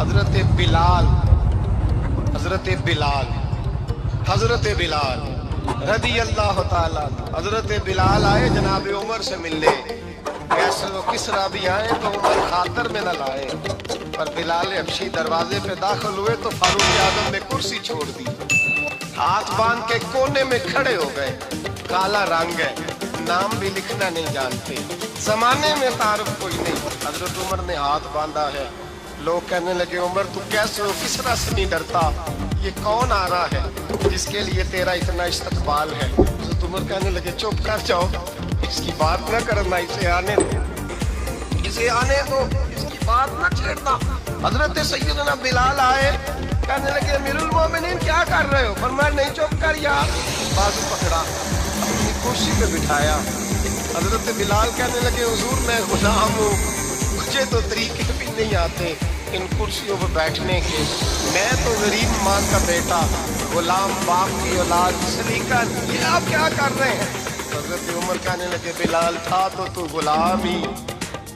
حضرت بلال رضی اللہ تعالیٰ. حضرت بلال آئے جناب عمر سے ملنے. کیسر و کسرا بھی آئے تو عمر خاطر میں نہ لائے. پر بلال حبشی دروازے پہ داخل ہوئے تو فاروق اعظم نے کرسی چھوڑ دی. ہاتھ باندھ کے کونے میں کھڑے ہو گئے. کالا رنگ ہے, نام بھی لکھنا نہیں جانتے, زمانے میں تعارف کوئی نہیں. حضرت عمر نے ہاتھ باندھا ہے. لوگ کہنے لگے عمر تو کیسے ہو کسرا سے نہیں ڈرتا, یہ کون آ رہا ہے جس کے لیے تیرا اتنا استقبال ہے. حضرت عمر کہنے لگے چپ کر جاؤ, اس کی بات نہ کرنا, اسے آنے دو, اس کی بات نہ چھیڑنا. حضرت سیدنا بلال آئے, کہنے لگے امیر المومنین کیا کر رہے ہو. فرمایا نہیں چپ کر یار. بازو پکڑا, اپنی کرسی پہ بٹھایا. حضرت بلال کہنے لگے حضور میں غلام ہوں, مجھے تو طریقے بھی نہیں آتے ان کرسیوں پہ بیٹھنے کے. میں تو غریب ماں کا بیٹا, غلام باپ کی اولاد, سلیقہ. یہ آپ کیا کر رہے ہیں. حضرت عمر کہنے لگے بلال تھا تو غلام ہی,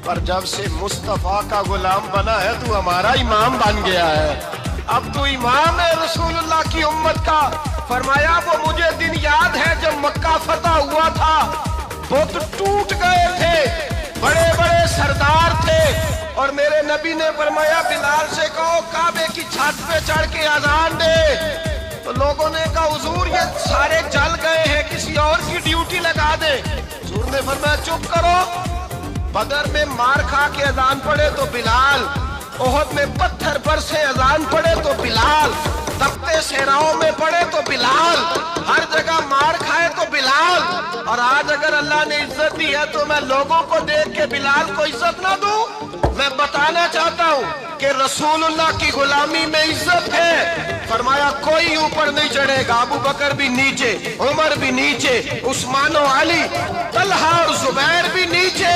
پر جب سے مصطفیٰ کا غلام بنا ہے تو ہمارا امام بن گیا ہے. اب تو امام ہے رسول اللہ کی امت کا. فرمایا وہ مجھے دن یاد ہے جب مکہ فتح ہوا تھا, بت ٹوٹ گئے تھے, بڑے بڑے سردار تھے, اور میرے نبی نے فرمایا بلال سے کہو کعبے کی چھت پہ چڑھ کے اذان دے. تو لوگوں نے کہا حضور یہ سارے جل گئے ہیں, کسی اور کی ڈیوٹی لگا دے. حضور نے فرمایا چپ کرو. بدر میں مار کھا کے اذان پڑے تو بلال, احد میں پتھر برسے اذان پڑے تو بلال, تپتے صحراؤں میں پڑے تو بلال, ہر جگہ مار کھائے تو بلال. اور آج اگر اللہ نے عزت دی ہے تو میں لوگوں کو دیکھ کے بلال کو عزت نہ دوں. میں بتانا چاہتا ہوں کہ رسول اللہ کی غلامی میں عزت ہے. فرمایا کوئی اوپر نہیں چڑھے گا, ابو بکر بھی نیچے, عمر بھی نیچے, عثمان و علی, طلحہ اور زبیر بھی نیچے.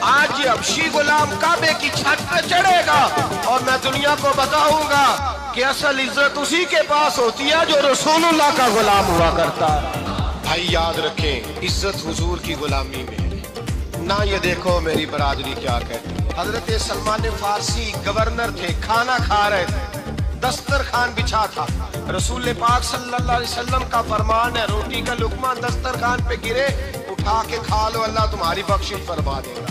آج یہ حبشی غلام کعبے کی چھت پہ چڑھے گا اور میں دنیا کو بتاؤں گا کہ اصل عزت اسی کے پاس ہوتی ہے جو رسول اللہ کا غلام ہوا کرتا ہے. بھائی یاد رکھیں عزت حضور کی غلامی میں نہ. یہ دیکھو میری برادری کیا کہتی. حضرت سلمان فارسی گورنر تھے, کھانا کھا رہے تھے, دسترخوان بچھا تھا. رسول پاک صلی اللہ علیہ وسلم کا فرمان ہے روٹی کا لقمہ دسترخوان پہ گرے اٹھا کے کھا لو, اللہ تمہاری بخشش فرما دے گا.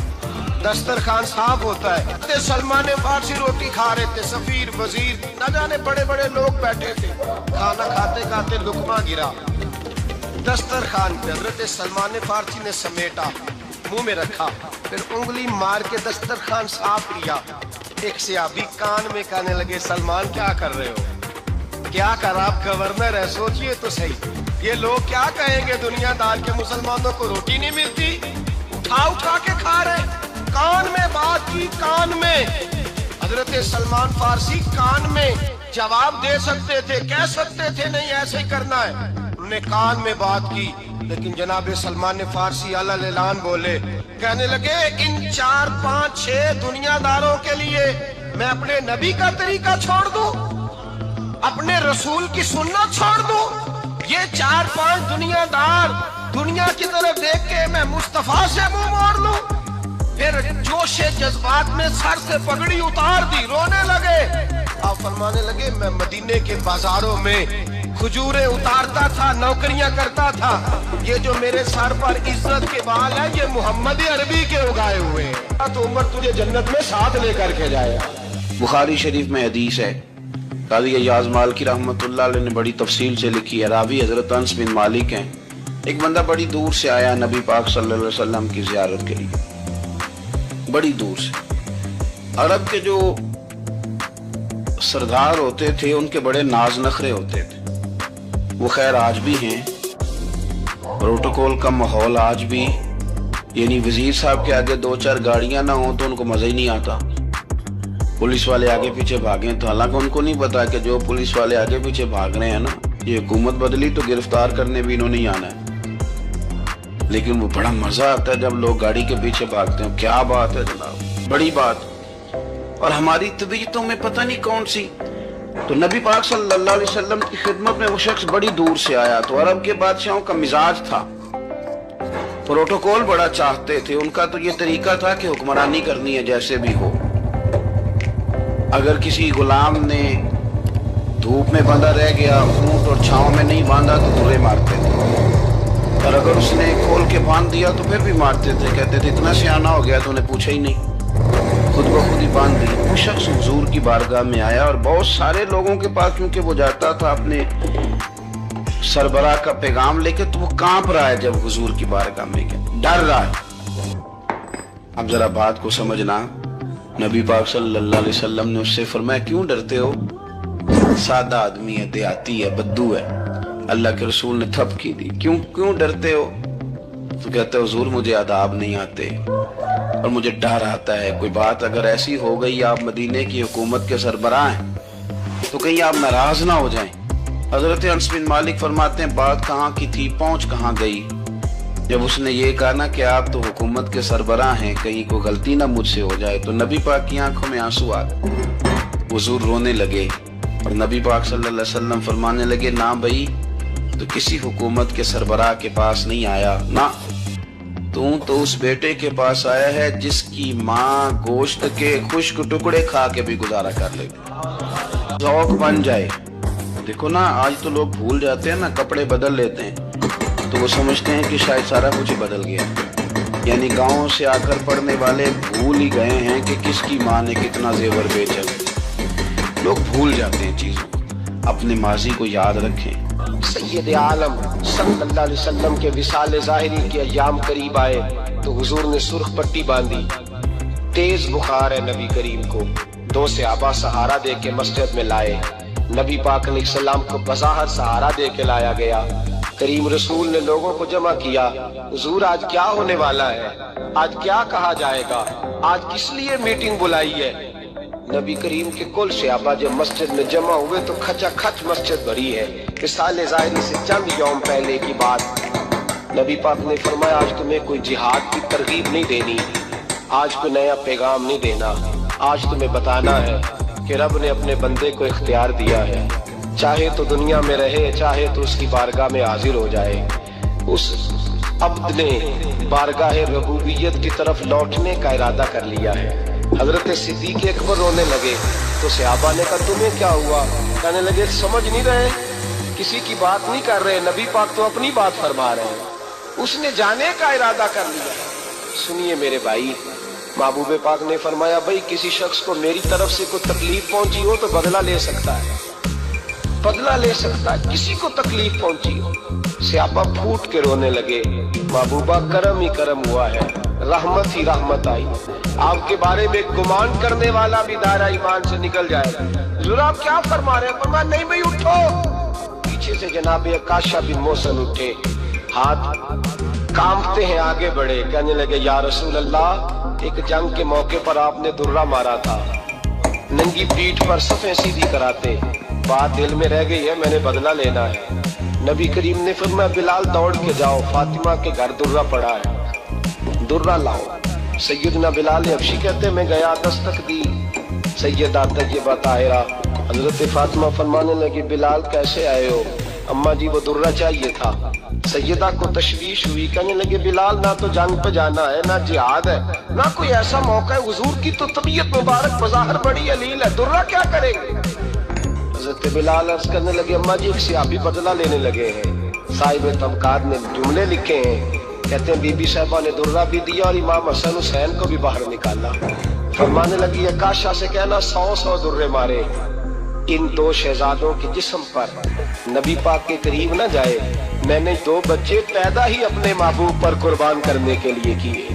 دسترخوان صاف ہوتا ہے. حضرت سلمان فارسی روٹی کھا رہے تھے, سفیر وزیر نہ جانے بڑے بڑے لوگ بیٹھے تھے. کھانا کھاتے کھاتے لقمہ گرا دسترخوان پہ. حضرت سلمان فارسی نے سمیٹا, منہ میں رکھا, پھر انگلی مار کے دسترخوان صاف کیا. ایک صحابی کان میں کہنے لگے سلمان کیا کر رہے ہو, کیا کر, آپ گورنر ہے, سوچئے تو صحیح یہ لوگ کیا کہیں گے دنیا دار کے مسلمانوں کو روٹی نہیں ملتی, اٹھا کے کھا رہے. کان میں بات کی, کان میں. حضرت سلمان فارسی کان میں جواب دے سکتے تھے, کہہ سکتے تھے نہیں ایسے ہی کرنا ہے, انہوں نے کان میں بات کی. لیکن جناب سلمان فارسی اعلیٰ اعلان بولے, کہنے لگے ان 4 5 6 دنیا داروں کے لیے میں اپنے نبی کا طریقہ چھوڑ دوں, اپنے رسول کی سنت چھوڑ دوں. یہ 4 5 دنیا دار دنیا کی طرف دیکھ کے میں مصطفیٰ سے منہ موڑ لوں. پھر جوش جذبات میں سر سے پگڑی اتار دی, رونے لگے. آپ فرمانے لگے میں مدینے کے بازاروں میں کھجوریں اتارتا تھا, نوکریاں کرتا تھا, یہ جو میرے سر پر عزت کے بال ہیں یہ محمد عربی کے اگائے ہوئے ہیں, تو عمر تجھے جنت میں ساتھ لے کر کے جائے. بخاری شریف میں حدیث ہے, قاضی ایاز مالکی رحمۃ اللہ علیہ نے بڑی تفصیل سے لکھی ہے. راوی حضرت انس بن مالک ہیں. ایک بندہ بڑی دور سے آیا نبی پاک صلی اللہ علیہ وسلم کی زیارت کے لیے, بڑی دور سے. عرب کے جو سردار ہوتے تھے ان کے بڑے ناز نخرے ہوتے تھے, وہ خیر آج بھی ہیں. پروٹوکول کا ماحول آج بھی, یعنی وزیر صاحب کے آگے 2 4 گاڑیاں نہ ہوں تو ان کو مزہ ہی نہیں آتا. پولیس والے آگے پیچھے بھاگیں تو حالانکہ ان کو نہیں پتا کہ جو پولیس والے آگے پیچھے بھاگ رہے ہیں نا, یہ حکومت بدلی تو گرفتار کرنے بھی انہوں نے آنا ہے. لیکن وہ بڑا مزہ آتا ہے جب لوگ گاڑی کے پیچھے بھاگتے ہیں. کیا بات ہے جناب, بڑی بات. اور ہماری طبیعتوں میں پتہ نہیں کون سی. تو نبی پاک صلی اللہ علیہ وسلم کی خدمت میں وہ شخص بڑی دور سے آیا. تو عرب کے بادشاہوں کا مزاج تھا, پروٹوکول بڑا چاہتے تھے. ان کا تو یہ طریقہ تھا کہ حکمرانی کرنی ہے جیسے بھی ہو. अगर किसी गुलाम ने धूप में बंधा रह गया, ऊंट और छांव में नहीं बांधा तो बुरे मारते थे, और अगर उसने खोल के बांध दिया तो फिर भी मारते थे। कहते थे इतना सियाना हो गया तूने पूछा ही नहीं, खुद ब खुद ही बांध दी। वो शख्स हुजूर की बारगाह में आया और बहुत सारे लोगों के पास क्योंकि वो जाता था अपने सरबराह का पैगाम लेके, तो वो कांप रहा है जब हुजूर की बारगाह में गया, डर रहा है। अब जरा बात को समझना, नबी पाक सल्लल्लाहु अलैहि वसल्लम ने उससे फरमाया क्यों डरते हो, सादा आदमी है, देहाती है, बद्दू है। अल्लाह के रसूल ने थपकी दी, क्यों डरते हो? तो कहते हुजूर मुझे आदाब नहीं आते और मुझे डर आता है, कोई बात अगर ऐसी हो गई, आप मदीने की हुकूमत के सरबराह हैं तो कहीं आप नाराज ना हो जाएं। हजरत अनस बिन मालिक फरमाते हैं बात कहाँ की थी, पहुंच कहाँ गई। जब उसने ये कहा ना कि आप तो हुकूमत के सरबराह हैं, कहीं कोई गलती ना मुझसे हो जाए, तो नबी पाक की आंखों में आंसू आ गए, हुजूर रोने लगे और नबी पाक सल्लल्लाहु अलैहि वसल्लम फरमाने लगे ना भाई, तो किसी हुकूमत के सरबराह के पास नहीं आया ना, तू तो उस बेटे के पास आया है जिसकी माँ गोश्त के खुश्क टुकड़े खा के भी गुजारा कर ले, ज़ौक़ बन जाए। देखो ना, आज तो लोग भूल जाते हैं ना, कपड़े बदल लेते हैं तो वो समझते हैं कि शायद सारा कुछ ही बदल गया। यानी गाँव से आकर पढ़ने वाले भूल ही गए हैं कि किसकी माँ ने कितना जेवर बेचा। लोग भूल जाते हैं चीज़ों को, अपने माजी को याद रखें। सैयद आलम सल्लल्लाहु अलैहि वसल्लम के विसाल ज़ाहिरी के अय्याम करीब आए तो हुजूर ने सुर्ख पट्टी बांधी, तेज बुखार है नबी करीम को। 2 सहाबा सहारा दे के मस्जिद में लाए, नबी पाक अलैहिस्सलाम को बज़ाहर सहारा दे के लाया गया। करीम रसूल ने लोगों को जमा किया, हुजूर आज क्या होने वाला है, आज क्या कहा जाएगा, आज किस लिए मीटिंग बुलाई है। नबी करीम के कुल सहाबा जब मस्जिद में जमा हुए तो खचाखच मस्जिद भरी है। विसाल ज़ाहिरी से चंद यौम पहले की बात, नबी पाक ने फरमाया आज तुम्हें कोई जिहाद की तरगीब नहीं देनी, आज कोई नया पैगाम नहीं देना, आज तुम्हें बताना है कि रब ने अपने बंदे को इख्तियार दिया है, चाहे तो दुनिया में रहे, चाहे तो उसकी बारगाह में हाजिर हो जाए। उस अब्द ने बारगाह रबूबियत की तरफ लौटने का इरादा कर लिया है। हजरत सिद्दीक अकबर रोने लगे तो सहाबा ने कहा तुम्हें क्या हुआ? कहने लगे समझ नहीं रहे, किसी की बात नहीं कर रहे, नबी पाक तो अपनी बात फरमा रहे हैं, उसने जाने का इरादा कर लिया। सुनिए मेरे भाई, महबूब पाक ने फरमाया भाई किसी शख्स को मेरी तरफ से कोई तकलीफ पहुंची हो तो बदला ले सकता है, बदला ले सकता है, किसी को तकलीफ पहुंची हो। सहाबा फूट के रोने लगे, महबूबा करम ही करम हुआ है, रहमत ही रहमत आई, आपके बारे में गुमान करने वाला भी दायरा ईमान से निकल जाएगा। हुजूर आप क्या फरमा रहे हैं? फरमाया नहीं भाई उठो। पीछे से जनाब अकाशा बिन मोहसन उठे, हाथ कांपते हैं आगे बढ़े, कहने लगे या रसूल अल्लाह, एक जंग के मौके पर आपने दुर्रा मारा था, नंगी पीठ पर सफ़ें सीधी कराते, बात दिल में रह गई है, मैंने बदला लेना है। नबी करीम ने फरमाया बिलाल दौड़ के जाओ, फातिमा के घर दुर्रा पड़ा है, दुर्रा लाओ। सैयदना बिलाल हबशी कहते मैं गया, दस्तक दी, सैयदा तय्यबा ताहिरा हजरत फातिमा फरमाने लगी बिलाल कैसे आए हो? अम्मा जी वो दुर्रा चाहिए था। सैयदा को तशवीश हुई, कहने लगे बिलाल ना तो जंग पे जाना है, ना जिहाद है, ना कोई ऐसा मौका है, हुजूर की तो तबीयत मुबारक बज़ाहिर बड़ी अलील है, दुर्रा क्या करेंगे? हजरत बिलाल अर्ज करने लगे अम्मा जी एक सियाबी बदला लेने लगे हैं, साहिब तमकात ने जुमले लिखे हैं, कहते हैं बीबी साहिबा ने दुर्रा भी दिया और इमाम हसन हुसैन को भी बाहर निकाला। फरमाने लगी अकाशा से कहना 100 दुर्रे मारे, इन 2 शहजादों के जिस्म पर नबी पाक के करीब न जाए, मैंने 2 बच्चे पैदा ही अपने महबूब पर कुर्बान करने के लिए किए,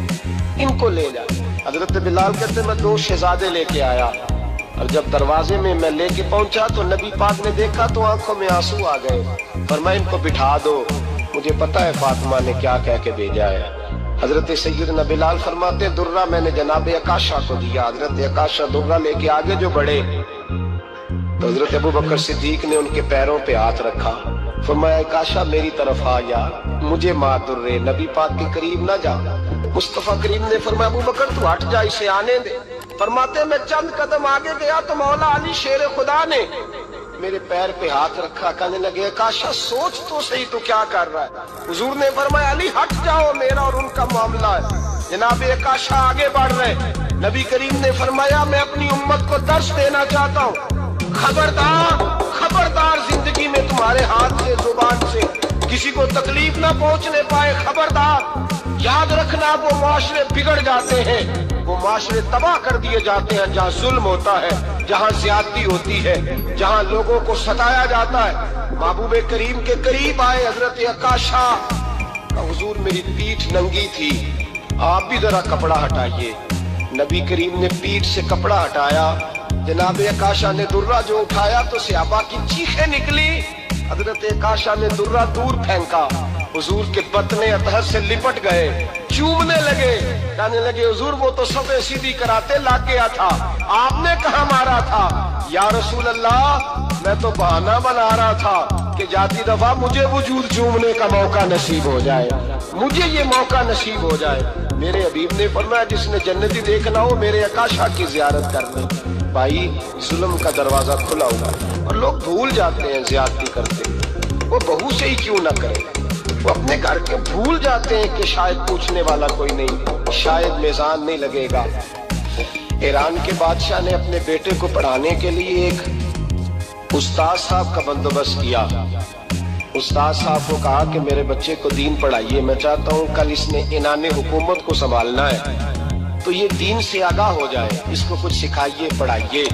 इनको ले जा। हजरत बिलाल कहते मैं 2 शहजादे लेके आया और जब दरवाजे में मैं लेके पहुंचा तो नबी पाक ने देखा तो आंखों में आंसू आ गए। फरमाया इनको बिठा दो, मुझे पता है फातिमा ने क्या कह के भेजा है। हजरत सैयदना बिलाल फरमाते दुर्रा मैंने जनाब अकाशा को दिया। हजरत अकाशा दुर्रा लेके आगे जो बढ़े तो हजरत अबू बकर सिद्दीक ने उनके पैरों पे हाथ रखा, फरमाया अकाशा मेरी तरफ आ यार, मुझे मार दुर्रे, नबी पाक के करीब ना जा। मुस्तफा करीम ने फरमाया अबू बकर तू हट जा, इसे आने दे। फरमाते मैं चंद कदम आगे गया तो मौला अली शेर खुदा ने मेरे पैर पे हाथ रखा, कहने लगे अकाशा सोच तो सही तू क्या कर रहा है। हुजूर ने फरमाया अली हट जाओ, मेरा और उनका मामला है। जनाब अकाशा आगे बढ़ रहे, नबी करीम ने फरमाया मैं अपनी उम्मत को दर्श देना चाहता हूँ, खबरदार खबरदार जिंदगी में तुम्हारे हाथ से जुबान से किसी को तकलीफ ना पहुंचने पाए, खबरदार। याद रखना वो माशरे बिगड़ जाते हैं, वो माशरे तबाह कर दिए जाते हैं जहाँ जुल्म होता है, जहाँ ज्यादती होती है, जहाँ लोगों को सताया जाता है। महबूब करीम के करीब आए हजरत अकाशा, हुजूर मेरी पीठ नंगी थी, आप भी जरा कपड़ा हटाइए। नबी करीम ने पीठ से कपड़ा हटाया, जनाब अकाशा ने दुर्रा जो उठाया तो सहाबा की चीखें निकली। हजरत अकाशा ने दुर्रा दूर फेंका, हुजूर के बतने अतहर से लिपट गए, चूमने लगे, कहने लगे हुजूर वो तो सफे सीधी कराते ला गया था, आपने कहा मारा था? या रसूल अल्लाह मैं तो बहाना बना रहा था कि जाती दफा मुझे वजूद चूमने का मौका नसीब हो जाए, मुझे ये मौका नसीब हो जाए। मेरे हबीब ने फरमाया जिसने जन्नती देखना हो मेरे अकाशा की जियारत करनी। भाई जुल्म का दरवाजा खुला हुआ और लोग भूल जाते हैं ज्यादती करते, वो बहू से ही क्यों ना करें, वो अपने घर के भूल जाते हैं कि शायद पूछने वाला कोई नहीं, शायद मेजान नहीं लगेगा। ईरान के बादशाह ने अपने बेटे को पढ़ाने के लिए एक उस्ताद साहब का बंदोबस्त किया। उस्ताद साहब को कहा कि मेरे बच्चे को दीन पढ़ाइए, मैं चाहता हूँ कल इसने इनाने हुकूमत को संभालना है तो ये दीन से आगाह हो जाए, इसको कुछ सिखाइए पढ़ाइए।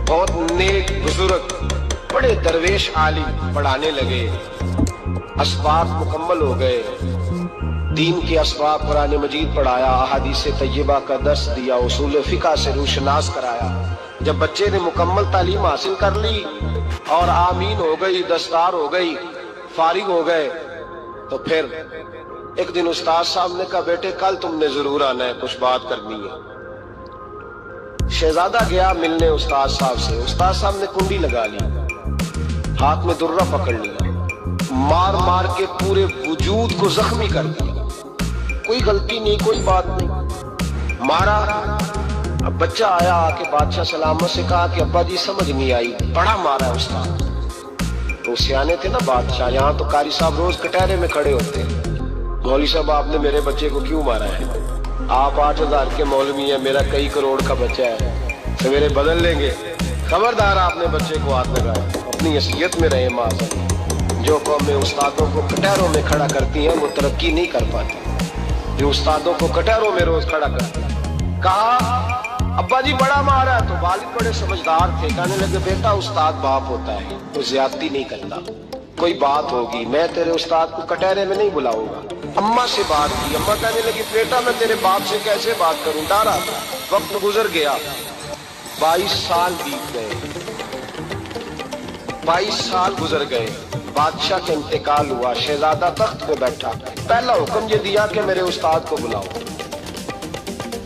बहुत नेक बुजुर्ग बड़े दरवेश आलिम पढ़ाने लगे, असबाब मुकम्मल हो गए, दीन के असबाब कुरान मजीद पढ़ाया, अहादीस तय्यबा का दर्स दिया, उसूल फिक़ह से रूशनास कराया। जब बच्चे ने मुकम्मल तालीम हासिल कर ली और आमीन हो गई, दस्तार हो गई, फारिग हो गए, तो फिर एक दिन उस्ताद साहब ने कहा बेटे कल तुमने जरूर आना है, कुछ बात करनी है। शहजादा गया मिलने उस्ताद साहब से, उस्ताद साहब ने कुंडी लगा ली, हाथ में दुर्रा पकड़ लिया, मार मार के पूरे वजूद को जख्मी कर दिया, कोई गलती नहीं, कोई बात नहीं, मारा। अब बच्चा आया आके बादशाह सलामत से कहा कि अब्बा जी समझ नहीं आई, बड़ा मारा है उस्ताद। तो सियाने थे ना बादशाह, यहाँ तो कारी साहब रोज कटहरे में खड़े होते हैं, मौलवी साहब आपने मेरे बच्चे को क्यों मारा है? आप 8000 के मौलवी हैं, मेरा कई करोड़ का बच्चा है, सवेरे बदल लेंगे। खबरदार आपने बच्चे को हाथ लगाया, अपनी हैसियत में रहे माज़। जो कौमें उस्तादों को कटहरों में खड़ा करती हैं वो तरक्की नहीं कर पाती, जो उस्तादों को कटहरों में रोज खड़ा करती हैं। कहा अब्बा जी बड़ा मारा है, तो वालिद बड़े समझदार थे, कहने लगे बेटा उस्ताद बाप होता है, वो ज्यादती नहीं करता, कोई बात होगी, मैं तेरे उस्ताद को कटहरे में नहीं बुलाऊंगा। अम्मा से बात की, अम्मा कहने लगी बेटा मैं तेरे बाप से कैसे बात करूं, डरा था। वक्त गुजर गया, 22 साल बीत गए, 22 साल गुजर गए, बादशाह का इंतकाल हुआ, शहजादा तख्त पे बैठा, पहला हुक्म ये दिया कि मेरे उस्ताद को बुलाओ।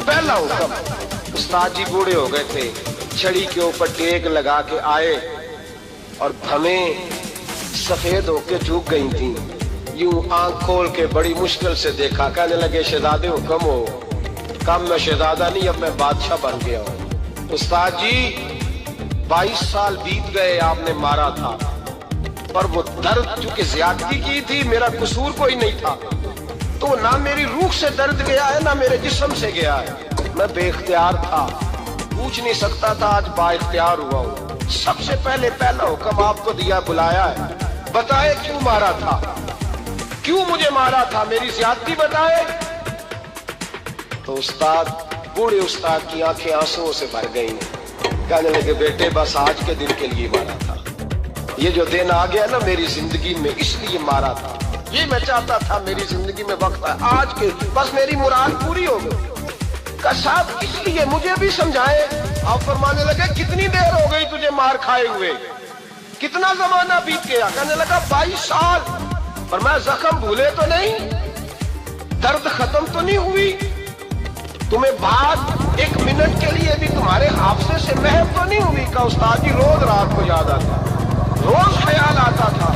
पहला हुक्म, उस्ताद जी बूढ़े हो गए थे, छड़ी के ऊपर टेक लगा के आए और भवें सफेद होके झुक गई थी, यूं आंख खोल के बड़ी मुश्किल से देखा, कहने लगे शहजादे हुक्म हो। कम मैं शहजादा नहीं, अब मैं बादशाह बन गया हूँ। उस्ताद जी 22 साल बीत गए, आपने मारा था, पर वो दर्द चूंकि ज्यादती की थी, मेरा कसूर कोई नहीं था, तो ना मेरी रूह से दर्द गया है ना मेरे जिस्म से गया है, मैं बेख्तियार था, पूछ नहीं सकता था, आज बाइख्तियार हुआ हूँ। सबसे पहले पहला हुक्म आपको दिया, बुलाया है, बताए क्यों मारा था, क्यों मुझे मारा था, मेरी ज्यादती बताए। तो उस्ताद, बूढ़े उस्ताद की आंखें आंसुओं से भर गई, कहने लगे बेटे बस आज के दिन के लिए मारा था, ये जो दिन आ गया ना मेरी जिंदगी में इसलिए मारा था, ये मैं चाहता था मेरी जिंदगी में वक्त है आज के, बस मेरी मुराद पूरी हो गई। का साहब इसलिए मुझे भी समझाए। आप फरमाने लगे कितनी देर हो गई तुझे मार खाए हुए, कितना जमाना बीत गया? कहने लगा 22 साल। पर मैं जख्म भूले तो नहीं, दर्द खत्म तो नहीं हुई, तुम्हें बात 1 मिनट के लिए भी तुम्हारे हाफजे से महव तो नहीं हुई? का उस्ताद जी रोज रात को याद आता, रोज ख्याल आता था।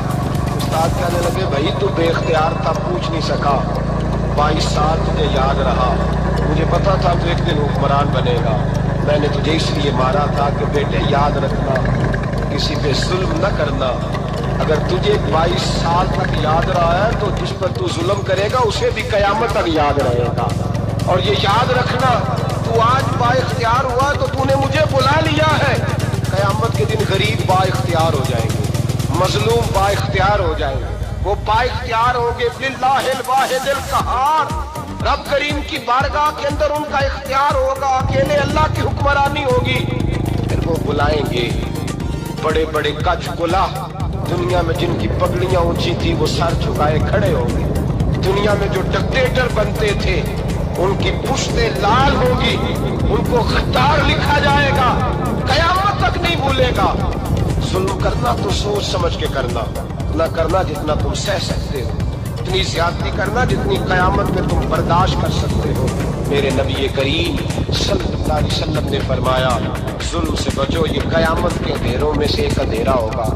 उस्ताद कहने लगे भाई तू बेख्तियार था, पूछ नहीं सका, 22 साल तुझे याद रहा, मुझे पता था तू एक दिन हुक्मरान बनेगा, मैंने तुझे इसलिए मारा था कि बेटे याद रखना, किसी पे जुल्म न करना। अगर तुझे 22 साल तक याद रहा है तो जिस पर तू जुल्म करेगा उसे भी कयामत तक याद रहेगा। اور یہ یاد رکھنا تو آج با اختیار ہوا تو تو نے مجھے بلا لیا ہے، قیامت کے دن غریب با اختیار ہو جائیں گے، مظلوم با اختیار ہو جائیں گے، وہ با اختیار ہوں گے باللہ الواحد القہار، رب کریم کی بارگاہ کے اندر ان کا اختیار ہوگا، اکیلے اللہ کی حکمرانی ہوگی، پھر وہ بلائیں گے بڑے بڑے کچھ کلا، دنیا میں جن کی پگڑیاں اونچی تھی وہ سر جھکائے کھڑے ہوں گے، دنیا میں جو ڈکٹیٹر بنتے تھے ان کی پشتیں لال ہوگی، ان کو غدار لکھا جائے گا، قیامت تک نہیں بھولے گا۔ ظلم کرنا تو سوچ سمجھ کے کرنا، نہ کرنا جتنا تم سہ سکتے ہو، اتنی زیادتی کرنا جتنی قیامت میں تم برداشت کر سکتے ہو۔ میرے نبی کریم صلی اللہ علیہ وسلم نے فرمایا ظلم سے بچو، یہ قیامت کے اندھیروں میں سے ایک اندھیرا ہوگا۔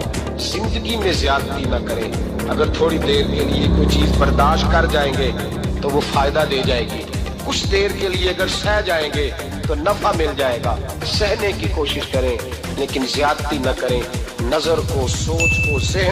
زندگی میں زیادتی نہ کریں، اگر تھوڑی دیر کے لیے کوئی چیز برداشت کر جائیں گے تو وہ فائدہ دے جائے گی، کچھ دیر کے لیے اگر سہ جائیں گے تو نفع مل جائے گا، سہنے کی کوشش کریں لیکن زیادتی نہ کریں، نظر کو، سوچ کو، ذہن